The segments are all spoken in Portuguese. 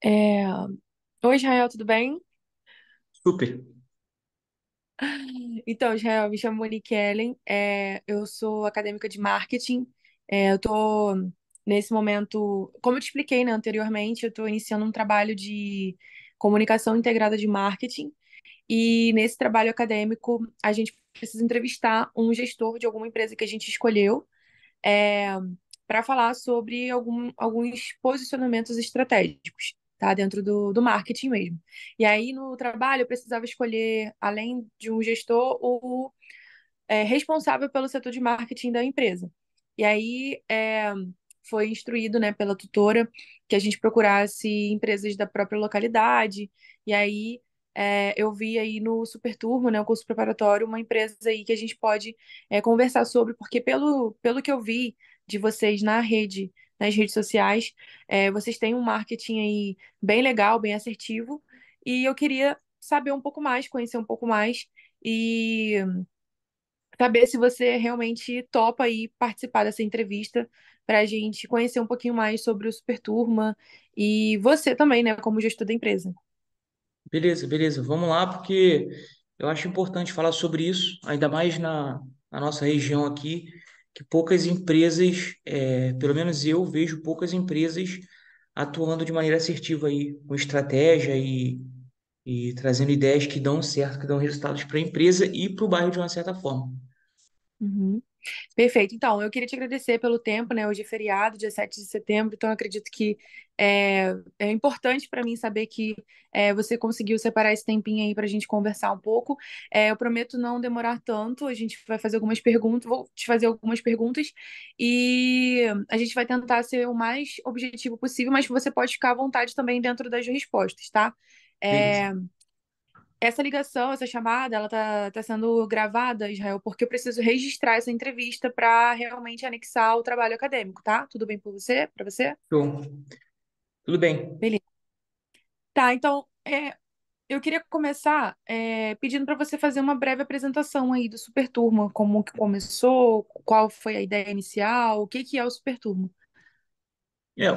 É, Oi, Israel, tudo bem? Super. Então, Israel, me chamo Monique Ellen, eu sou acadêmica de marketing. Eu tô, nesse momento, como eu te expliquei, né, anteriormente, eu estou iniciando um trabalho de comunicação integrada de marketing, e nesse trabalho acadêmico, a gente precisa entrevistar um gestor de alguma empresa que a gente escolheu, é, para falar sobre alguns posicionamentos estratégicos, tá? Dentro do marketing mesmo. E aí, no trabalho, eu precisava escolher, além de um gestor, o responsável pelo setor de marketing da empresa. E aí, foi instruído, né, pela tutora que a gente procurasse empresas da própria localidade. E aí, eu vi aí no Super Turma, né, o curso preparatório, uma empresa aí que a gente pode conversar sobre, porque pelo que eu vi de vocês nas redes sociais, vocês têm um marketing aí bem legal, bem assertivo, e eu queria saber um pouco mais, conhecer um pouco mais e saber se você realmente topa aí participar dessa entrevista para a gente conhecer um pouquinho mais sobre o Super Turma e você também, né, como gestor da empresa. Beleza, beleza. Vamos lá, porque eu acho importante falar sobre isso, ainda mais na nossa região aqui, que poucas empresas, pelo menos eu vejo poucas empresas atuando de maneira assertiva aí, com estratégia e trazendo ideias que dão certo, que dão resultados para a empresa e para o bairro de uma certa forma. Uhum. Perfeito. Então, eu queria te agradecer pelo tempo, né? Hoje é feriado, dia 7 de setembro, então eu acredito que é importante para mim saber que você conseguiu separar esse tempinho aí para a gente conversar um pouco. Eu prometo não demorar tanto, a gente vai fazer algumas perguntas, vou te fazer algumas perguntas e a gente vai tentar ser o mais objetivo possível, mas você pode ficar à vontade também dentro das respostas, tá? Beleza. É, Essa ligação, essa chamada, ela tá sendo gravada, Israel, porque eu preciso registrar essa entrevista para realmente anexar o trabalho acadêmico, tá? Tudo bem por você? Para você? Show. Tudo bem. Beleza. Tá, então, eu queria começar pedindo para você fazer uma breve apresentação aí do Super Turma, como que começou, qual foi a ideia inicial, o que que é o Super Turma.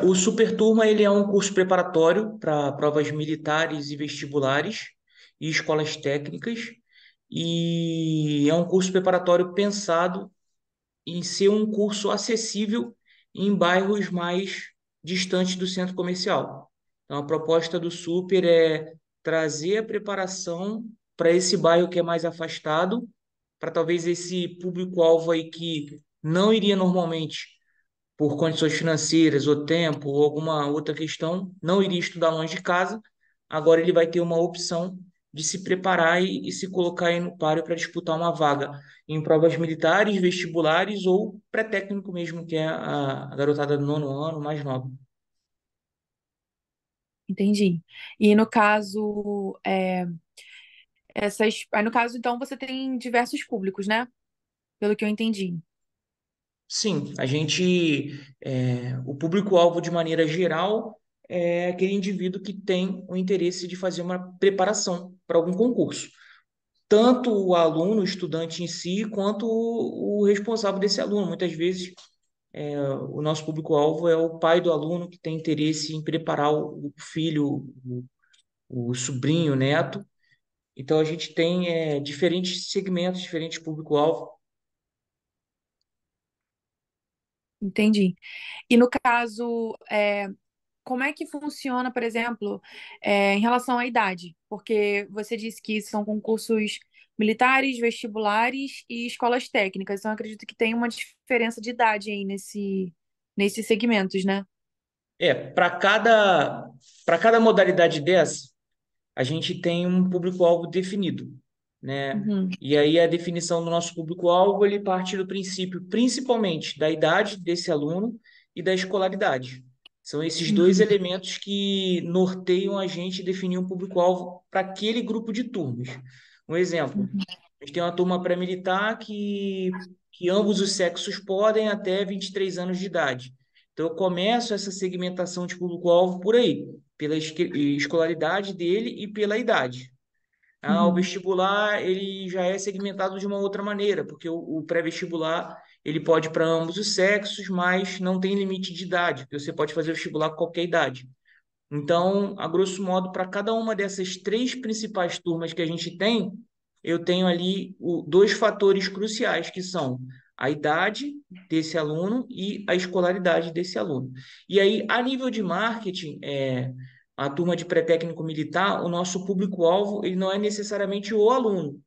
O Super Turma ele é um curso preparatório para provas militares e vestibulares e escolas técnicas, e é um curso preparatório pensado em ser um curso acessível em bairros mais distantes do centro comercial. Então, a proposta do Super é trazer a preparação para esse bairro que é mais afastado, para talvez esse público-alvo aí que não iria normalmente por condições financeiras, ou tempo, ou alguma outra questão, não iria estudar longe de casa, agora ele vai ter uma opção de se preparar e se colocar aí no páreo para disputar uma vaga em provas militares, vestibulares ou pré-técnico mesmo, que é a garotada do nono ano, mais nova. Entendi. E no caso, aí no caso, então, você tem diversos públicos, né? Pelo que eu entendi. Sim, o público-alvo de maneira geral é aquele indivíduo que tem o interesse de fazer uma preparação para algum concurso. Tanto o aluno, o estudante em si, quanto o responsável desse aluno. Muitas vezes, o nosso público-alvo é o pai do aluno que tem interesse em preparar o filho, o sobrinho, o neto. Então, a gente tem diferentes segmentos, diferentes público-alvo. Entendi. E no caso, como é que funciona, por exemplo, em relação à idade? Porque você disse que são concursos militares, vestibulares e escolas técnicas. Então, eu acredito que tem uma diferença de idade aí nesses segmentos, né? Para cada modalidade dessa, a gente tem um público-alvo definido, né? Uhum, E aí a definição do nosso público-alvo, ele parte do princípio, principalmente, da idade desse aluno e da escolaridade. São esses dois uhum, elementos que norteiam a gente definir um público-alvo para aquele grupo de turmas. Um exemplo, uhum, a gente tem uma turma pré-militar que ambos os sexos podem até 23 anos de idade. Então, eu começo essa segmentação de público-alvo por aí, pela escolaridade dele e pela idade. O uhum, vestibular ele já é segmentado de uma outra maneira, porque o pré-vestibular ele pode ir para ambos os sexos, mas não tem limite de idade, porque você pode fazer vestibular com qualquer idade. Então, a grosso modo, para cada uma dessas três principais turmas que a gente tem, eu tenho ali dois fatores cruciais, que são a idade desse aluno e a escolaridade desse aluno. E aí, a nível de marketing, a turma de pré-técnico militar, o nosso público-alvo, ele não é necessariamente o aluno,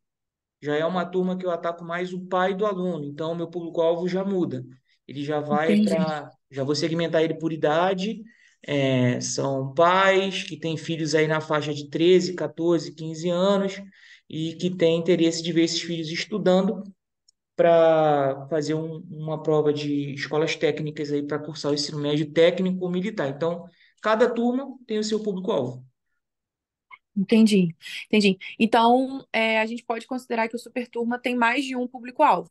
já é uma turma que eu ataco mais o pai do aluno, então meu público-alvo já muda. Ele já vai Entendi, para. Já vou segmentar ele por idade. São pais que têm filhos aí na faixa de 13, 14, 15 anos e que têm interesse de ver esses filhos estudando para fazer uma prova de escolas técnicas aí para cursar o ensino médio técnico ou militar. Então, cada turma tem o seu público-alvo. entendi, entendi. Então, a gente pode considerar que o Super Turma tem mais de um público-alvo.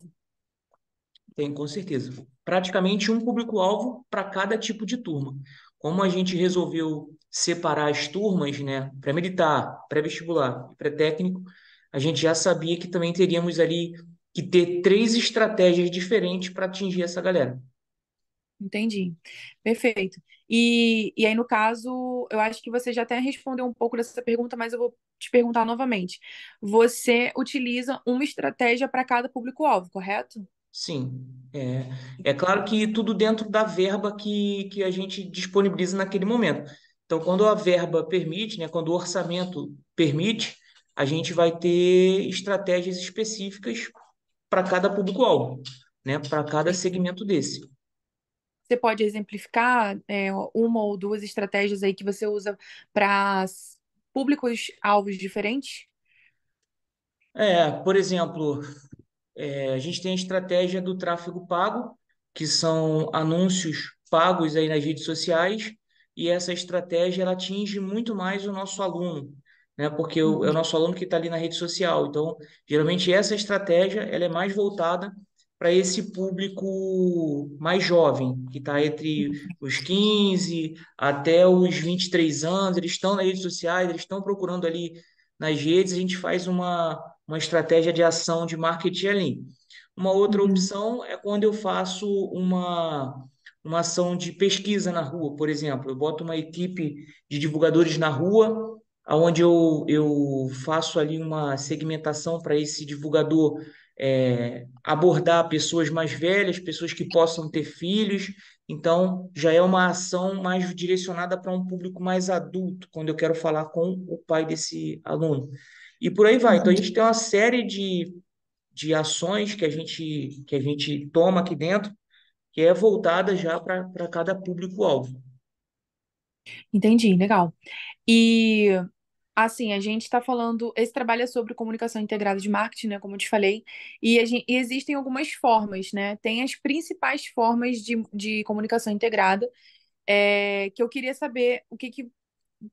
Tem, com certeza. Praticamente um público-alvo para cada tipo de turma. Como a gente resolveu separar as turmas, né, pré-militar, pré-vestibular e pré-técnico, a gente já sabia que também teríamos ali que ter três estratégias diferentes para atingir essa galera. Entendi. Perfeito. E aí, no caso, eu acho que você já até respondeu um pouco dessa pergunta, mas eu vou te perguntar novamente. Você utiliza uma estratégia para cada público-alvo, correto? Sim, é claro que tudo dentro da verba que a gente disponibiliza naquele momento. Então, quando a verba permite, né, quando o orçamento permite, a gente vai ter estratégias específicas para cada público-alvo, né, para cada segmento desse. Você pode exemplificar uma ou duas estratégias aí que você usa para públicos-alvos diferentes? Por exemplo, a gente tem a estratégia do tráfego pago, que são anúncios pagos aí nas redes sociais, e essa estratégia ela atinge muito mais o nosso aluno, né? Porque é o Uhum, nosso aluno que está ali na rede social. Então, geralmente essa estratégia ela é mais voltada para esse público mais jovem, que está entre os 15 até os 23 anos, eles estão nas redes sociais, eles estão procurando ali nas redes, a gente faz uma estratégia de ação de marketing ali. Uma outra uhum, opção é quando eu faço uma ação de pesquisa na rua, por exemplo. Eu boto uma equipe de divulgadores na rua, onde eu faço ali uma segmentação para esse divulgador abordar pessoas mais velhas, pessoas que possam ter filhos. Então, já é uma ação mais direcionada para um público mais adulto, quando eu quero falar com o pai desse aluno. E por aí vai. Então, a uhum. gente tem uma série de ações que a gente toma aqui dentro, que é voltada já para cada público-alvo. Entendi, legal. E assim, a gente está falando, esse trabalho é sobre comunicação integrada de marketing, né, como eu te falei, e existem algumas formas, né? Tem as principais formas de comunicação integrada, que eu queria saber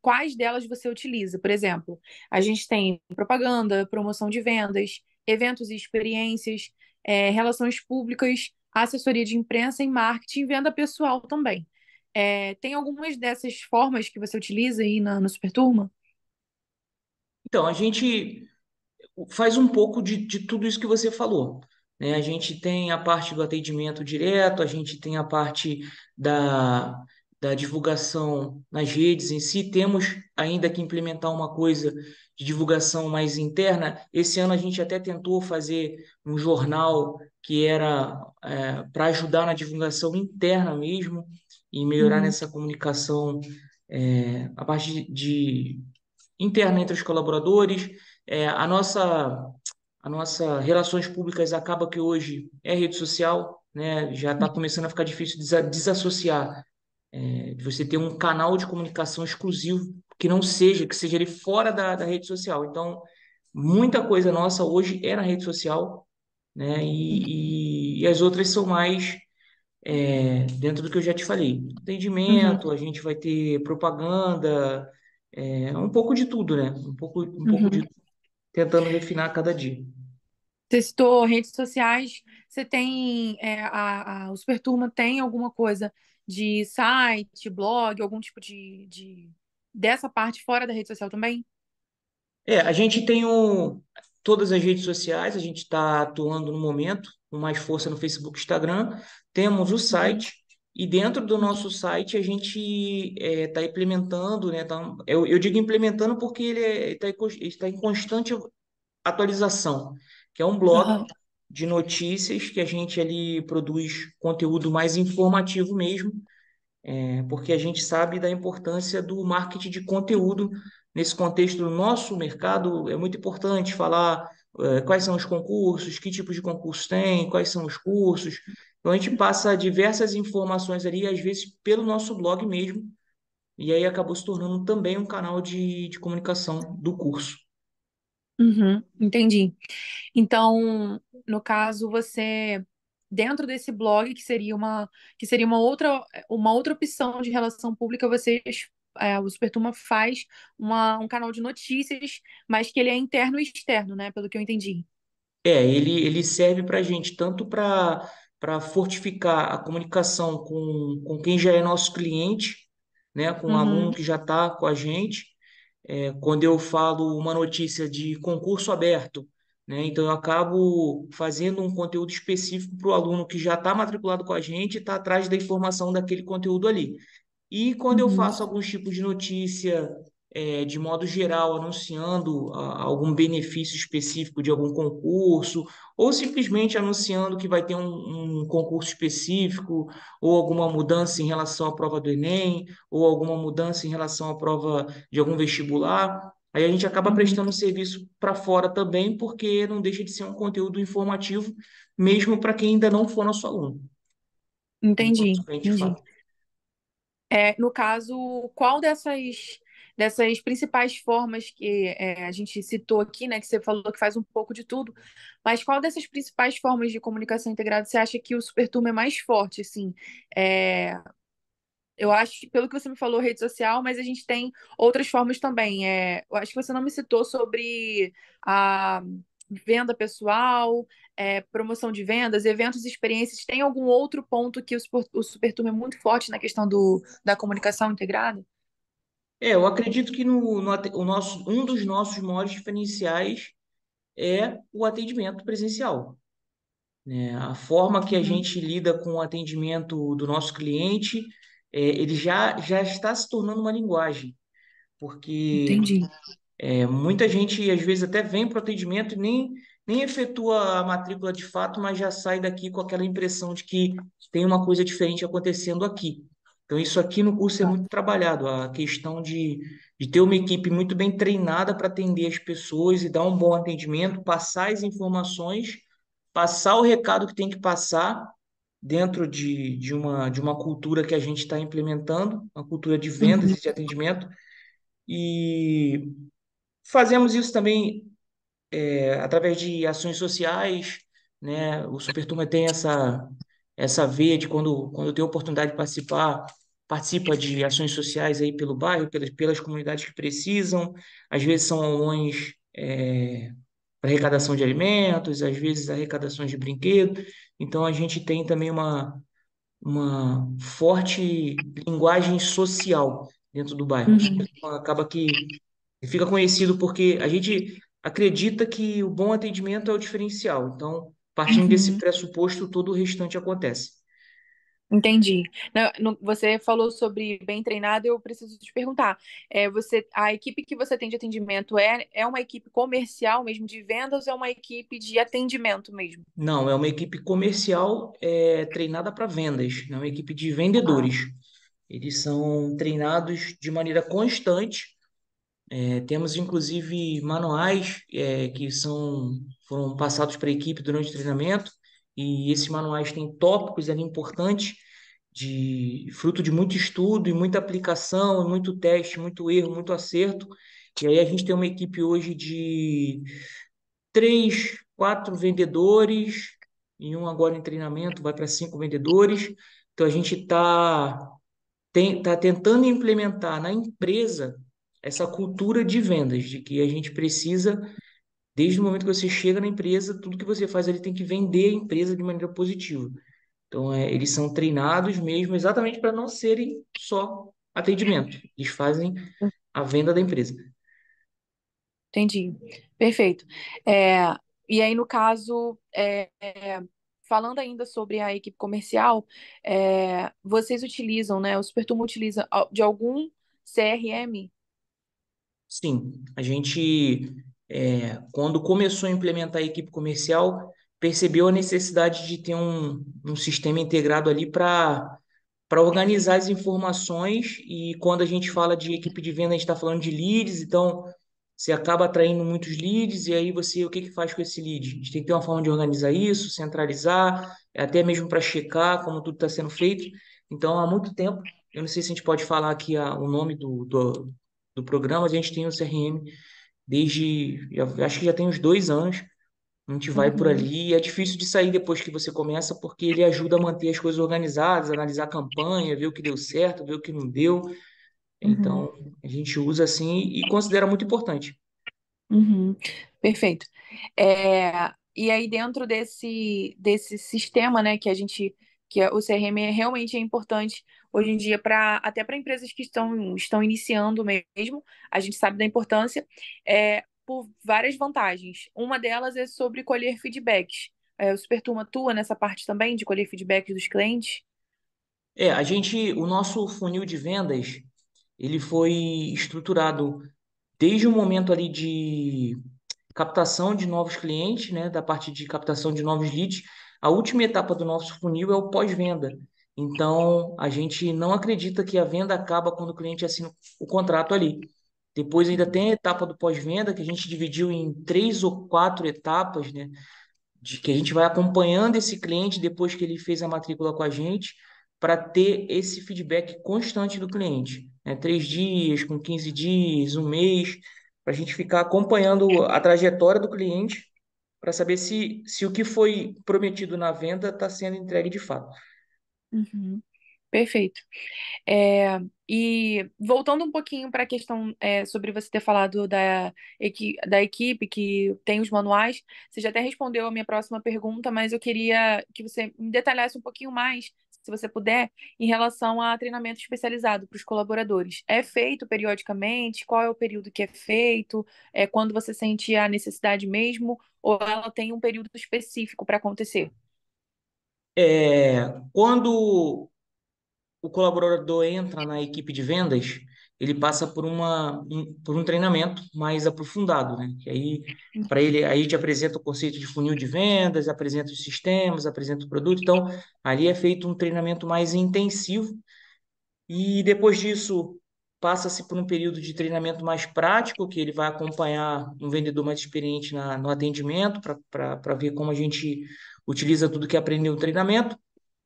quais delas você utiliza. Por exemplo, a gente tem propaganda, promoção de vendas, eventos e experiências, relações públicas, assessoria de imprensa e marketing e venda pessoal também. Tem algumas dessas formas que você utiliza aí no Superturma? Então, a gente faz um pouco de tudo isso que você falou, né? A gente tem a parte do atendimento direto, a gente tem a parte da, da divulgação nas redes em si, temos ainda que implementar uma coisa de divulgação mais interna. Esse ano a gente até tentou fazer um jornal que era para ajudar na divulgação interna mesmo e melhorar Uhum, nessa comunicação, a parte de interna entre os colaboradores. A nossa relações públicas acaba que hoje é rede social, né? Já está começando a ficar difícil desassociar, de você ter um canal de comunicação exclusivo que seja ali fora da rede social. Então, muita coisa nossa hoje é na rede social, né? E as outras são mais dentro do que eu já te falei. uhum, Atendimento, a gente vai ter propaganda, um pouco de tudo, né? Um pouco uhum. de tentando refinar cada dia. Você citou redes sociais, você tem, o Superturma tem alguma coisa de site, blog, algum tipo dessa parte fora da rede social também? A gente tem todas as redes sociais, a gente está atuando no momento, com mais força no Facebook e Instagram. Temos o Uhum. site, E dentro do nosso site a gente está implementando, né? Eu digo implementando porque está em constante atualização, que é um blog Aham. de notícias que a gente ali produz conteúdo mais informativo mesmo, porque a gente sabe da importância do marketing de conteúdo nesse contexto do nosso mercado. É muito importante falar quais são os concursos, que tipos de concursos tem, quais são os cursos. Então a gente passa diversas informações ali, às vezes pelo nosso blog mesmo, e aí acabou se tornando também um canal de comunicação do curso. Uhum, entendi. Então, no caso, você dentro desse blog que seria uma outra opção de relação pública, o Superturma faz um canal de notícias, mas que ele é interno e externo, né? Pelo que eu entendi. Ele serve para a gente tanto para fortificar a comunicação com quem já é nosso cliente, né, com um aluno Uhum, que já está com a gente. Quando eu falo uma notícia de concurso aberto, né, então eu acabo fazendo um conteúdo específico para o aluno que já está matriculado com a gente e está atrás da informação daquele conteúdo ali. E quando eu uhum, faço alguns tipos de notícia, de modo geral, anunciando algum benefício específico de algum concurso, ou simplesmente anunciando que vai ter um concurso específico, ou alguma mudança em relação à prova do Enem, ou alguma mudança em relação à prova de algum vestibular, aí a gente acaba uhum. prestando serviço para fora também, porque não deixa de ser um conteúdo informativo, mesmo para quem ainda não for nosso aluno. Então, Entendi, isso que a gente entendi. faz. No caso, qual dessas principais formas que a gente citou aqui, né, que você falou que faz um pouco de tudo, mas qual dessas principais formas de comunicação integrada você acha que o Superturma é mais forte, assim? É, eu acho, que, pelo que você me falou, rede social, mas a gente tem outras formas também. Eu acho que você não me citou sobre a venda pessoal, promoção de vendas, eventos e experiências. Tem algum outro ponto que o Superturma é muito forte na questão da comunicação integrada? Eu acredito que um dos nossos maiores diferenciais é o atendimento presencial, né? A forma que a Uhum, gente lida com o atendimento do nosso cliente, ele já está se tornando uma linguagem, porque entendi. muita gente às vezes até vem para o atendimento e nem efetua a matrícula de fato, mas já sai daqui com aquela impressão de que tem uma coisa diferente acontecendo aqui. Então, isso aqui no curso é Tá. muito trabalhado, a questão de ter uma equipe muito bem treinada para atender as pessoas e dar um bom atendimento, passar as informações, passar o recado que tem que passar dentro de uma cultura que a gente está implementando, uma cultura de vendas Uhum, e de atendimento. E fazemos isso também através de ações sociais, né? O Superturma tem essa veia de quando tem a oportunidade de participar, participa de ações sociais aí pelo bairro, pelas comunidades que precisam. Às vezes são aulões para arrecadação de alimentos, às vezes arrecadações de brinquedos. Então a gente tem também uma forte linguagem social dentro do bairro. O uhum, Superturma acaba que fica conhecido porque a gente acredita que o bom atendimento é o diferencial. Então, partindo desse uhum. pressuposto, todo o restante acontece. Entendi. Você falou sobre bem treinado, eu preciso te perguntar. A equipe que você tem de atendimento é uma equipe comercial mesmo de vendas ou é uma equipe de atendimento mesmo? Não, é uma equipe comercial treinada para vendas, não é uma equipe de Ah, vendedores. Eles são treinados de maneira constante. Temos inclusive manuais foram passados para a equipe durante o treinamento, e esses manuais têm tópicos ali importantes de fruto de muito estudo e muita aplicação, e muito teste, muito erro, muito acerto. E aí a gente tem uma equipe hoje de 3, 4 vendedores, e um agora em treinamento vai para 5 vendedores. Então a gente tá tentando implementar na empresa essa cultura de vendas, de que a gente precisa, desde o momento que você chega na empresa, tudo que você faz ali tem que vender a empresa de maneira positiva. Então, eles são treinados mesmo exatamente para não serem só atendimento. Eles fazem a venda da empresa. entendi. Perfeito. É, e aí, no caso, falando ainda sobre a equipe comercial, vocês utilizam, né? O Superturma utiliza de algum CRM? Sim, a gente, quando começou a implementar a equipe comercial, percebeu a necessidade de ter um sistema integrado ali para organizar as informações. E quando a gente fala de equipe de venda, a gente está falando de leads, então você acaba atraindo muitos leads, e aí você, o que que faz com esse lead? A gente tem que ter uma forma de organizar isso, centralizar, até mesmo para checar como tudo está sendo feito. Então, há muito tempo, eu não sei se a gente pode falar aqui o nome do programa, a gente tem o CRM desde, acho que já tem uns 2 anos. A gente vai por Uhum, ali e é difícil de sair depois que você começa, porque ele ajuda a manter as coisas organizadas, analisar a campanha, ver o que deu certo, ver o que não deu. uhum, Então, a gente usa assim e considera muito importante. uhum. Perfeito. E aí, dentro desse sistema, né, o CRM realmente é importante hoje em dia, até para empresas que estão iniciando mesmo, a gente sabe da importância, por várias vantagens. Uma delas é sobre colher feedbacks. O Superturma atua nessa parte também de colher feedbacks dos clientes? O nosso funil de vendas, ele foi estruturado desde o momento ali de captação de novos clientes, né, da parte de captação de novos leads. A última etapa do nosso funil é o pós-venda. Então, a gente não acredita que a venda acaba quando o cliente assina o contrato ali. Depois ainda tem a etapa do pós-venda, que a gente dividiu em 3 ou 4 etapas, né? De que a gente vai acompanhando esse cliente depois que ele fez a matrícula com a gente, para ter esse feedback constante do cliente, né? 3 dias, com 15 dias, um mês, para a gente ficar acompanhando a trajetória do cliente para saber se o que foi prometido na venda está sendo entregue de fato. Uhum. Perfeito. É, e voltando um pouquinho para a questão sobre você ter falado da equipe que tem os manuais, você já até respondeu a minha próxima pergunta, mas eu queria que você me detalhasse um pouquinho mais, se você puder, em relação a treinamento especializado para os colaboradores. É feito periodicamente? Qual é o período que é feito? É quando você sente a necessidade mesmo? Ou ela tem um período específico para acontecer? Quando o colaborador entra na equipe de vendas, ele passa por um treinamento mais aprofundado, né? Que aí, para ele, aí a gente apresenta o conceito de funil de vendas, apresenta os sistemas, apresenta o produto. Então, ali é feito um treinamento mais intensivo e depois disso passa-se por um período de treinamento mais prático, que ele vai acompanhar um vendedor mais experiente no atendimento para ver como a gente utiliza tudo que aprendeu no treinamento.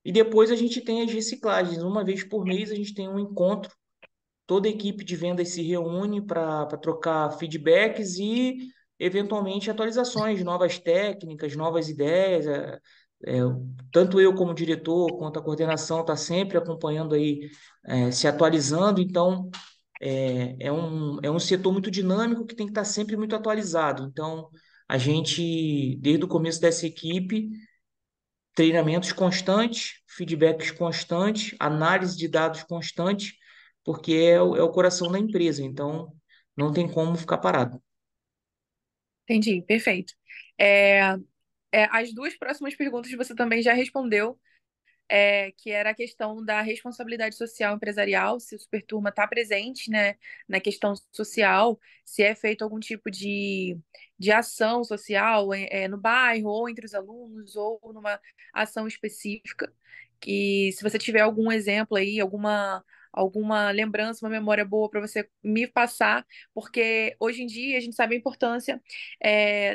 E depois a gente tem as reciclagens. Uma vez por mês a gente tem um encontro, toda a equipe de vendas se reúne para trocar feedbacks e, eventualmente, atualizações, novas técnicas, novas ideias. É, tanto eu como diretor, quanto a coordenação está sempre acompanhando aí, se atualizando. Então, é um setor muito dinâmico que tem que estar sempre muito atualizado. Então, a gente, desde o começo dessa equipe, treinamentos constantes, feedbacks constantes, análise de dados constante, porque é o coração da empresa, então não tem como ficar parado. Entendi, perfeito. É, as duas próximas perguntas você também já respondeu, que era a questão da responsabilidade social empresarial, se o Superturma está presente, né, na questão social, se é feito algum tipo de ação social no bairro, ou entre os alunos, ou numa ação específica. Que se você tiver algum exemplo aí, alguma lembrança, uma memória boa para você me passar, porque hoje em dia a gente sabe a importância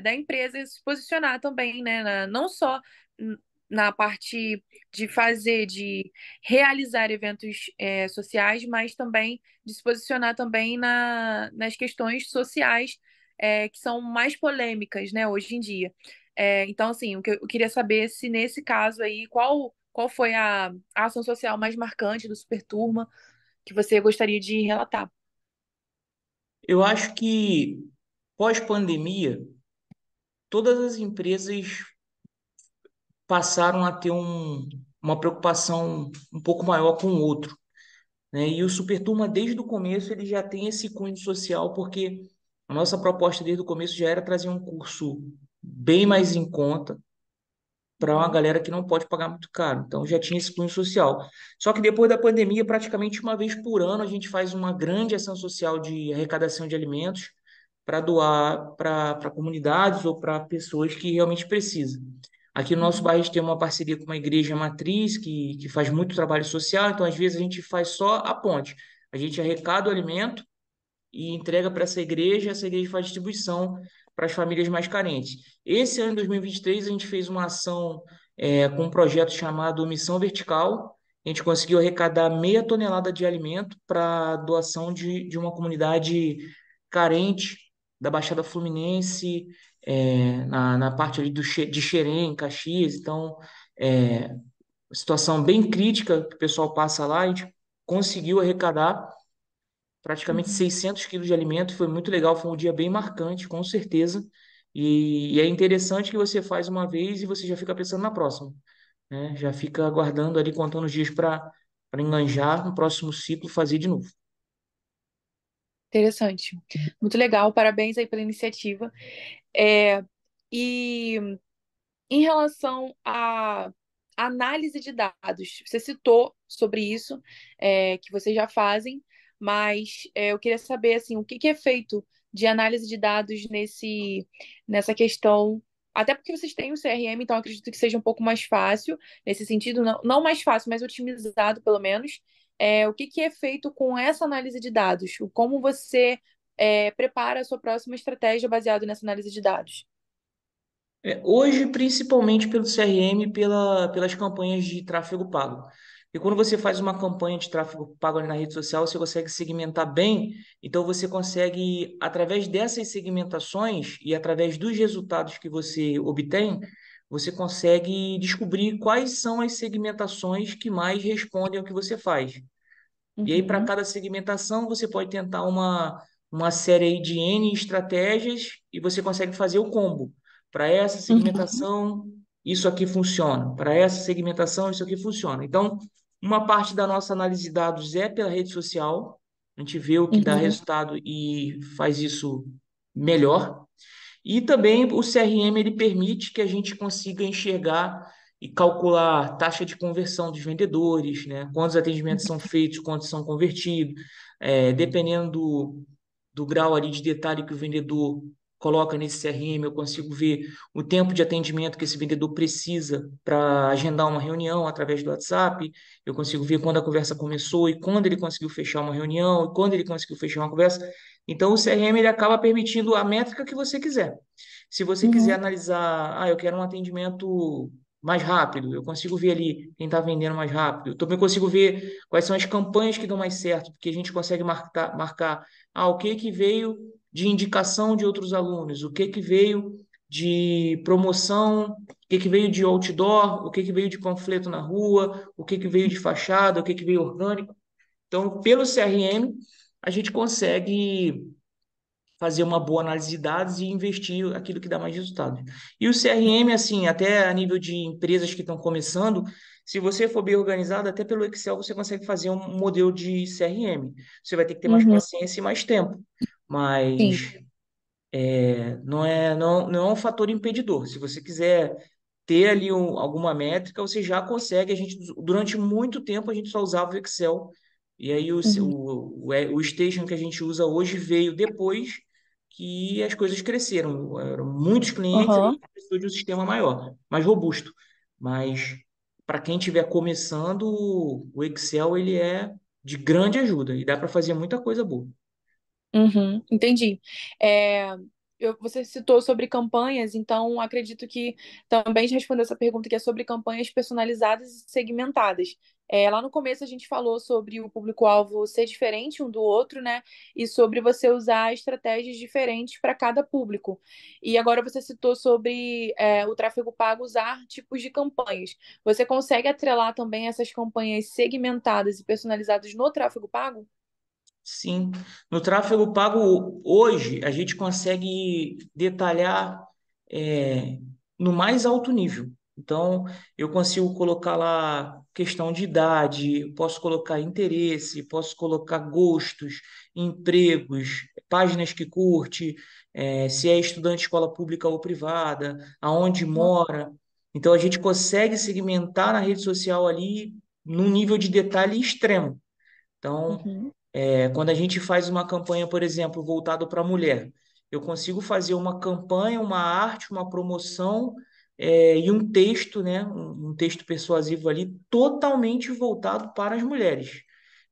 da empresa se posicionar também, né? Não só na parte de realizar eventos sociais, mas também de se posicionar também nas questões sociais que são mais polêmicas, né, hoje em dia. Então, assim, o que eu queria saber se nesse caso aí, qual foi a ação social mais marcante do Superturma que você gostaria de relatar? Eu acho que pós-pandemia, todas as empresas passaram a ter uma preocupação um pouco maior com o outro, né? E o Superturma, desde o começo, ele já tem esse cunho social, porque a nossa proposta desde o começo já era trazer um curso bem mais em conta, para uma Uhum. galera que não pode pagar muito caro. Então já tinha esse cunho social. Só que depois da pandemia, praticamente uma vez por ano, a gente faz uma grande ação social de arrecadação de alimentos para doar para comunidades ou para pessoas que realmente precisam. Aqui no nosso Uhum. bairro a gente tem uma parceria com uma igreja matriz que faz muito trabalho social, então às vezes a gente faz só a ponte. A gente arrecada o alimento e entrega para essa igreja faz distribuição para as famílias mais carentes. Esse ano, em 2023, a gente fez uma ação com um projeto chamado Missão Vertical. A gente conseguiu arrecadar 1/2 tonelada de alimento para doação de uma comunidade carente da Baixada Fluminense, na parte ali de Xerém, Caxias. Então, é, situação bem crítica que o pessoal passa lá, a gente conseguiu arrecadar praticamente Uhum. 600 quilos de alimento. Foi muito legal, foi um dia bem marcante, com certeza. E é interessante que você faz uma vez e você já fica pensando na próxima, né? Já fica aguardando ali, contando os dias para enganjar no próximo ciclo, fazer de novo. Interessante. Muito legal, parabéns aí pela iniciativa. É, e em relação à análise de dados, você citou sobre isso, que vocês já fazem, mas eu queria saber assim, o que que é feito de análise de dados nessa questão, até porque vocês têm o CRM, então acredito que seja um pouco mais fácil, nesse sentido, não mais fácil, mas otimizado pelo menos. O que que é feito com essa análise de dados? Como você prepara a sua próxima estratégia baseado nessa análise de dados? Hoje, principalmente pelo CRM e pelas campanhas de tráfego pago. E quando você faz uma campanha de tráfego pago ali na rede social, você consegue segmentar bem, então você consegue, através dessas segmentações e através dos resultados que você obtém, você consegue descobrir quais são as segmentações que mais respondem ao que você faz. E aí, para Uhum, cada segmentação, você pode tentar uma série aí de N estratégias e você consegue fazer o combo. Para essa uhum, segmentação, isso aqui funciona. Para essa segmentação, isso aqui funciona. Então, uma parte da nossa análise de dados é pela rede social. A gente vê o que dá uhum, resultado e faz isso melhor. E também o CRM ele permite que a gente consiga enxergar e calcular taxa de conversão dos vendedores, né? Quantos atendimentos são feitos, quantos são convertidos, dependendo do grau ali de detalhe que o vendedor coloca nesse CRM, eu consigo ver o tempo de atendimento que esse vendedor precisa para agendar uma reunião através do WhatsApp, eu consigo ver quando a conversa começou e quando ele conseguiu fechar uma reunião, e quando ele conseguiu fechar uma conversa. Então, o CRM ele acaba permitindo a métrica que você quiser. Se você quiser uhum, analisar, eu quero um atendimento mais rápido, eu consigo ver ali quem está vendendo mais rápido. Eu também consigo ver quais são as campanhas que dão mais certo, porque a gente consegue marcar o que que veio de indicação de outros alunos, o que que veio de promoção, o que que veio de outdoor, o que que veio de panfleto na rua, o que que veio de fachada, o que que veio orgânico. Então, pelo CRM, a gente consegue fazer uma boa análise de dados e investir aquilo que dá mais resultado. E o CRM, assim, até a nível de empresas que estão começando, se você for bem organizado, até pelo Excel você consegue fazer um modelo de CRM. Você vai ter que ter mais uhum, paciência e mais tempo, sim, mas não é um fator impedidor. Se você quiser ter ali alguma métrica, você já consegue. Durante muito tempo, a gente só usava o Excel. E aí uhum, o Station que a gente usa hoje veio depois que as coisas cresceram. Eram muitos clientes, a aham, gente precisou de um sistema maior, mais robusto. Mas para quem estiver começando, o Excel ele é de grande ajuda e dá para fazer muita coisa boa. uhum, entendi. É, você citou sobre campanhas, então acredito que também já respondeu essa pergunta que é sobre campanhas personalizadas e segmentadas. Lá no começo a gente falou sobre o público-alvo ser diferente um do outro, né? E sobre você usar estratégias diferentes para cada público. E agora você citou sobre o tráfego pago usar tipos de campanhas. Você consegue atrelar também essas campanhas segmentadas e personalizadas no tráfego pago? Sim, no tráfego pago hoje a gente consegue detalhar é, no mais alto nível. Então, eu consigo colocar lá questão de idade, posso colocar interesse, posso colocar gostos, empregos, páginas que curte, se é estudante de escola pública ou privada, aonde mora. Então a gente consegue segmentar na rede social ali num nível de detalhe extremo. Então, Uhum, quando a gente faz uma campanha, por exemplo, voltado para a mulher, eu consigo fazer uma campanha, uma arte, uma promoção, e um texto, né, um texto persuasivo ali, totalmente voltado para as mulheres.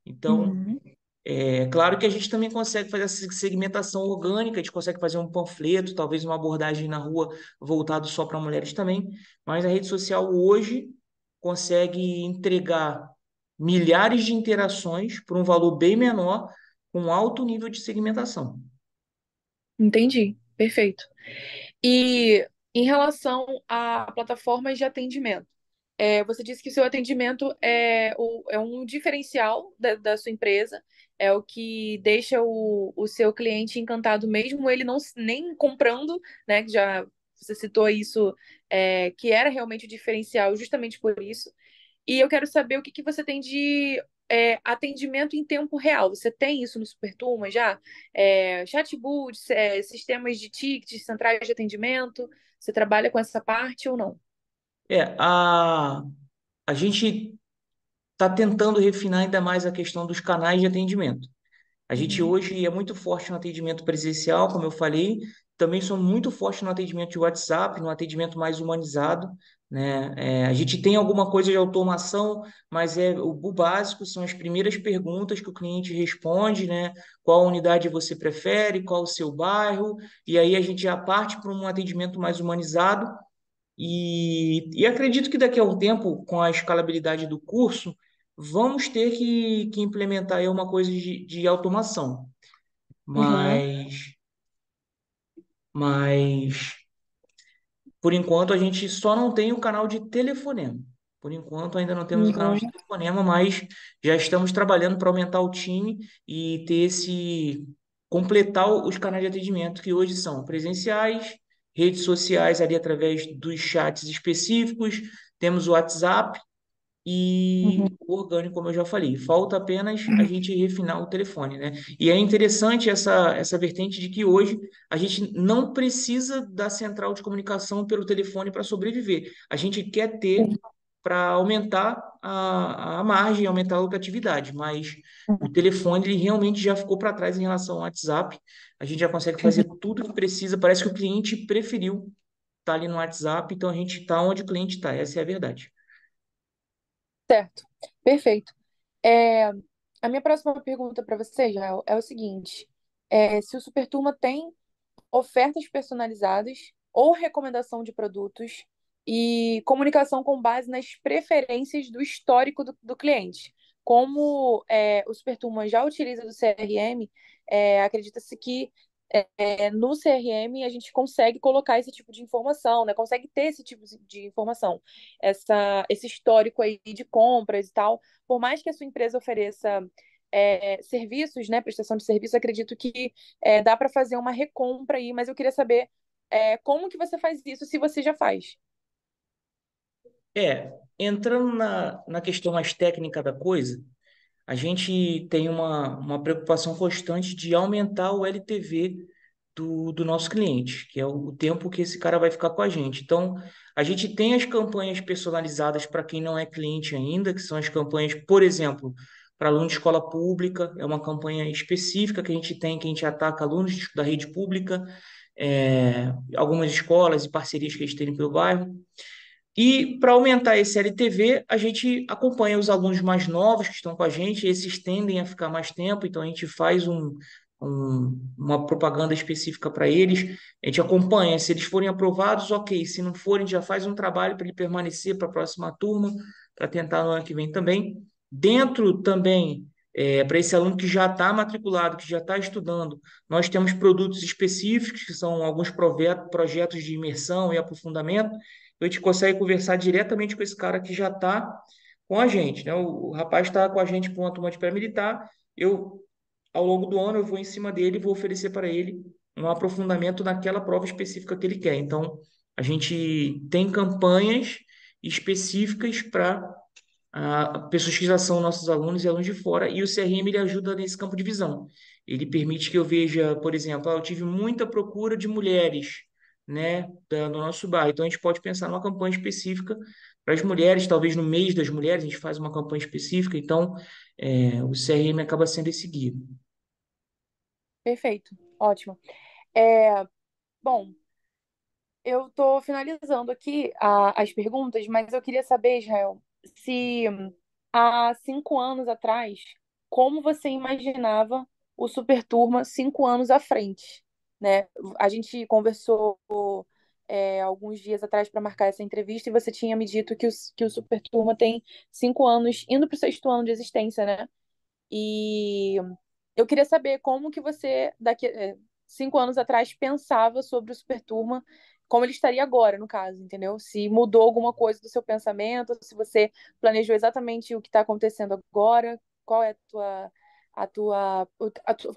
Então, uhum, é claro que a gente também consegue fazer essa segmentação orgânica, a gente consegue fazer um panfleto, talvez uma abordagem na rua voltado só para mulheres também, mas a rede social hoje consegue entregar milhares de interações por um valor bem menor, com alto nível de segmentação. entendi. Perfeito. E em relação a plataformas de atendimento, você disse que o seu atendimento é um diferencial da sua empresa, é o que deixa o seu cliente encantado mesmo ele não nem comprando, né? Que já você citou isso, que era realmente o diferencial justamente por isso. E eu quero saber o que que você tem de atendimento em tempo real. Você tem isso no Superturma já? Chatbots, sistemas de tickets, centrais de atendimento. Você trabalha com essa parte ou não? É, a gente está tentando refinar ainda mais a questão dos canais de atendimento. A gente Uhum, hoje é muito forte no atendimento presencial, como eu falei, também somos muito forte no atendimento de WhatsApp, no atendimento mais humanizado, né? A gente tem alguma coisa de automação, mas o básico são as primeiras perguntas que o cliente responde, né? Qual unidade você prefere, qual o seu bairro, e aí a gente já parte para um atendimento mais humanizado, e acredito que daqui a um tempo, com a escalabilidade do curso, vamos ter que implementar aí uma coisa de automação. uhum, Mas, mas, por enquanto, a gente só não tem o canal de telefonema. Por enquanto, ainda não temos o canal de uhum. telefonema, mas já estamos trabalhando para aumentar o time e ter completar os canais de atendimento que hoje são presenciais, redes sociais ali através dos chats específicos, temos o WhatsApp e Uhum. o orgânico, como eu já falei. Falta apenas a gente refinar o telefone, né? E é interessante essa vertente de que hoje a gente não precisa da central de comunicação pelo telefone para sobreviver. A gente quer ter para aumentar a margem, aumentar a lucratividade, mas o telefone ele realmente já ficou para trás em relação ao WhatsApp. A gente já consegue fazer tudo que precisa. Parece que o cliente preferiu estar ali no WhatsApp, então a gente está onde o cliente está. Essa é a verdade. Certo, perfeito. É, a minha próxima pergunta para você já é o seguinte: se o Superturma tem ofertas personalizadas ou recomendação de produtos e comunicação com base nas preferências do histórico do cliente. Como o Superturma já utiliza do CRM, acredita-se que no CRM a gente consegue colocar esse tipo de informação, né? Consegue ter esse tipo de informação, esse histórico aí de compras e tal. Por mais que a sua empresa ofereça serviços, né? Prestação de serviço, acredito que dá para fazer uma recompra aí, mas eu queria saber como que você faz isso, se você já faz. Entrando na questão mais técnica da coisa, a gente tem uma preocupação constante de aumentar o LTV do nosso cliente, que é o tempo que esse cara vai ficar com a gente. Então, a gente tem as campanhas personalizadas para quem não é cliente ainda, que são as campanhas, por exemplo, para aluno de escola pública, é uma campanha específica que a gente tem, que a gente ataca alunos da rede pública, algumas escolas e parcerias que eles têm pelo bairro. E para aumentar esse LTV, a gente acompanha os alunos mais novos que estão com a gente, esses tendem a ficar mais tempo, então a gente faz uma propaganda específica para eles, a gente acompanha, se eles forem aprovados, ok, se não forem, já faz um trabalho para ele permanecer para a próxima turma, para tentar no ano que vem também. Dentro também, para esse aluno que já está matriculado, que já está estudando, nós temos produtos específicos, que são alguns projetos de imersão e aprofundamento, a gente consegue conversar diretamente com esse cara que já está com a gente, né? O rapaz está com a gente para uma turma de pré-militar. Ao longo do ano, eu vou em cima dele e vou oferecer para ele um aprofundamento naquela prova específica que ele quer. Então, a gente tem campanhas específicas para a pessoas que já são nossos alunos e alunos de fora, e o CRM ele ajuda nesse campo de visão. Ele permite que eu veja, por exemplo, eu tive muita procura de mulheres né, do nosso bairro. Então a gente pode pensar numa campanha específica para as mulheres, talvez no mês das mulheres a gente faz uma campanha específica. Então o CRM acaba sendo esse guia. Perfeito, ótimo. É, bom, eu estou finalizando aqui as perguntas, mas eu queria saber, Israel, se há 5 anos atrás, como você imaginava o Super Turma 5 anos à frente, né? A gente conversou alguns dias atrás para marcar essa entrevista e você tinha me dito que o Super Turma tem 5 anos, indo para o sexto ano de existência, né? E eu queria saber como que você, 5 anos atrás, pensava sobre o Super Turma, como ele estaria agora, no caso, entendeu? Se mudou alguma coisa do seu pensamento, se você planejou exatamente o que está acontecendo agora, qual é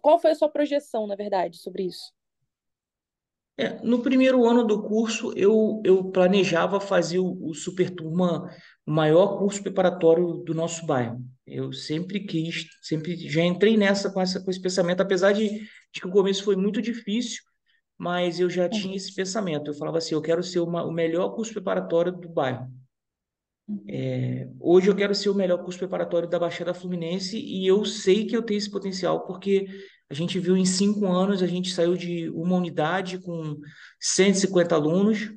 qual foi a sua projeção, na verdade, sobre isso? No primeiro ano do curso, eu planejava fazer o Super Turma, o maior curso preparatório do nosso bairro. Eu sempre quis, sempre já entrei nessa com esse pensamento, apesar de que o começo foi muito difícil, mas eu já tinha Uhum, esse pensamento. Eu falava assim, eu quero ser o melhor curso preparatório do bairro. uhum, Hoje eu quero ser o melhor curso preparatório da Baixada Fluminense e eu sei que eu tenho esse potencial porque a gente viu em 5 anos, a gente saiu de uma unidade com 150 alunos.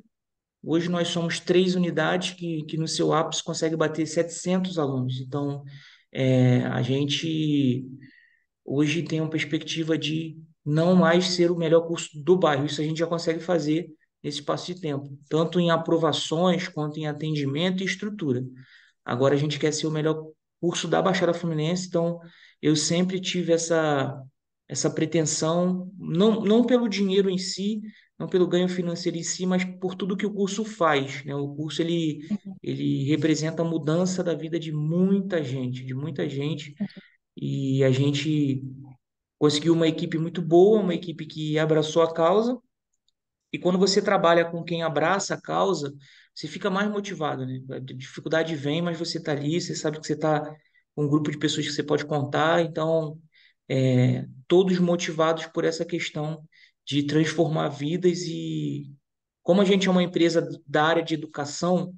Hoje nós somos 3 unidades que no seu ápice consegue bater 700 alunos. Então, a gente hoje tem uma perspectiva de não mais ser o melhor curso do bairro. Isso a gente já consegue fazer nesse espaço de tempo, tanto em aprovações quanto em atendimento e estrutura. Agora a gente quer ser o melhor curso da Baixada Fluminense, então eu sempre tive essa pretensão, não pelo dinheiro em si, não pelo ganho financeiro em si, mas por tudo que o curso faz, né? O curso ele representa a mudança da vida de muita gente, e a gente conseguiu uma equipe muito boa, uma equipe que abraçou a causa e quando você trabalha com quem abraça a causa, você fica mais motivado, né? A dificuldade vem, mas você está ali, você sabe que você está com um grupo de pessoas que você pode contar, então, todos motivados por essa questão de transformar vidas e como a gente é uma empresa da área de educação,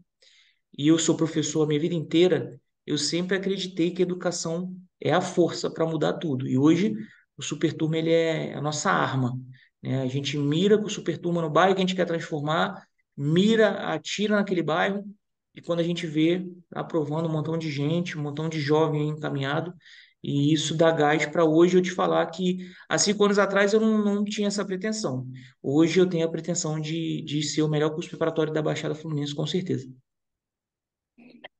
e eu sou professor a minha vida inteira, eu sempre acreditei que a educação é a força para mudar tudo. E hoje o Superturma ele é a nossa arma, né? A gente mira com o Superturma no bairro que a gente quer transformar, mira, atira naquele bairro e quando a gente vê aprovando um montão de gente, um montão de jovem encaminhado, e isso dá gás para hoje eu te falar que há 5 anos atrás eu não tinha essa pretensão. Hoje eu tenho a pretensão de ser o melhor curso preparatório da Baixada Fluminense, com certeza.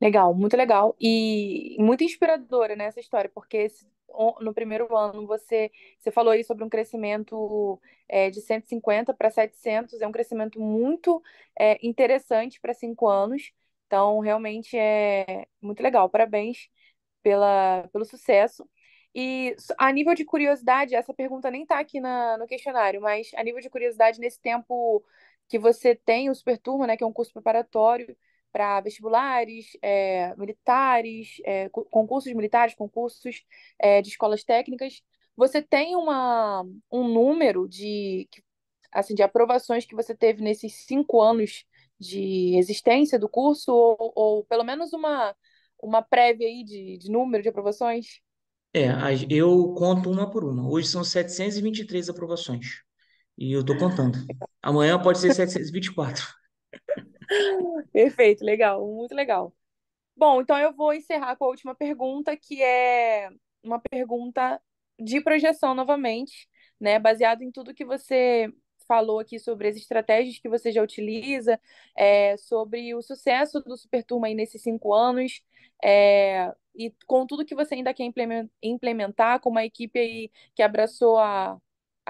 legal, muito legal e muito inspiradora, né, essa história, porque no primeiro ano você falou aí sobre um crescimento de 150 para 700, é um crescimento muito interessante para 5 anos, então realmente é muito legal, parabéns pelo sucesso. E a nível de curiosidade, essa pergunta nem está aqui no questionário, mas a nível de curiosidade, nesse tempo que você tem o Super Turma, né, que é um curso preparatório para vestibulares, militares, concursos militares, concursos de escolas técnicas, você tem um número assim, de aprovações que você teve nesses 5 anos de existência do curso, ou pelo menos uma prévia aí de número de aprovações? Eu conto uma por uma. Hoje são 723 aprovações. E eu tô contando. Amanhã pode ser 724. Perfeito, legal, muito legal. Bom, então eu vou encerrar com a última pergunta, que é uma pergunta de projeção novamente, né? Baseado em tudo que você falou aqui sobre as estratégias que você já utiliza, sobre o sucesso do Super Turma aí nesses 5 anos, e com tudo que você ainda quer implementar, com uma equipe aí que abraçou a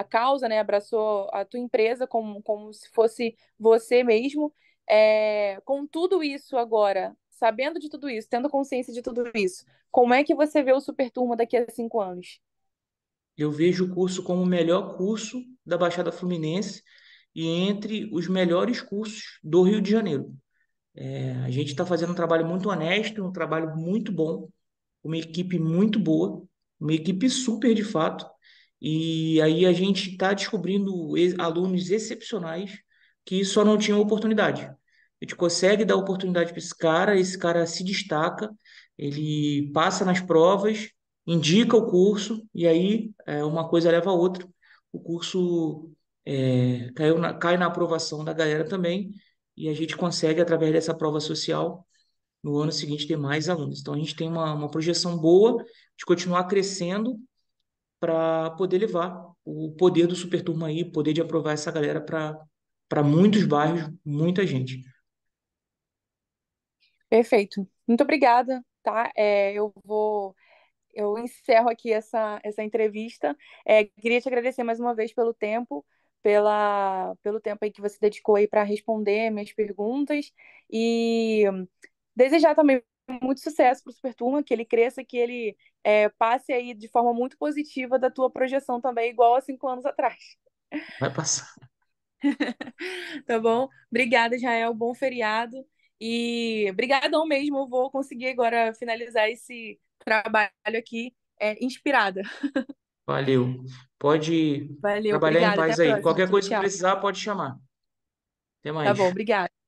causa, né? Abraçou a tua empresa como se fosse você mesmo. Com tudo isso agora, sabendo de tudo isso, tendo consciência de tudo isso, como é que você vê o Super Turma daqui a 5 anos? Eu vejo o curso como o melhor curso da Baixada Fluminense e entre os melhores cursos do Rio de Janeiro. A gente está fazendo um trabalho muito honesto, um trabalho muito bom, uma equipe muito boa, uma equipe super de fato. E aí a gente está descobrindo alunos excepcionais, que só não tinham oportunidade. A gente consegue dar oportunidade para esse cara se destaca, ele passa nas provas, indica o curso, e aí uma coisa leva a outra. O curso cai na aprovação da galera também, e a gente consegue, através dessa prova social, no ano seguinte ter mais alunos. Então a gente tem uma projeção boa de continuar crescendo para poder levar o poder do Superturma aí, poder de aprovar essa galera para muitos bairros, muita gente. Perfeito. Muito obrigada, tá? Eu encerro aqui essa entrevista. Queria te agradecer mais uma vez pelo tempo, pelo tempo aí que você dedicou aí para responder minhas perguntas e desejar também muito sucesso para o Superturma, que ele cresça, que ele passe aí de forma muito positiva da tua projeção também, igual há 5 anos atrás. Vai passar. Tá bom? Obrigada, Israel. Bom feriado. E brigadão mesmo. Eu vou conseguir agora finalizar esse trabalho aqui inspirada. Valeu. Pode Valeu, trabalhar em obrigada. Até a paz aí. próxima. Qualquer Tchau, coisa que tchau. precisar, pode chamar. Até Tá mais. bom, obrigada.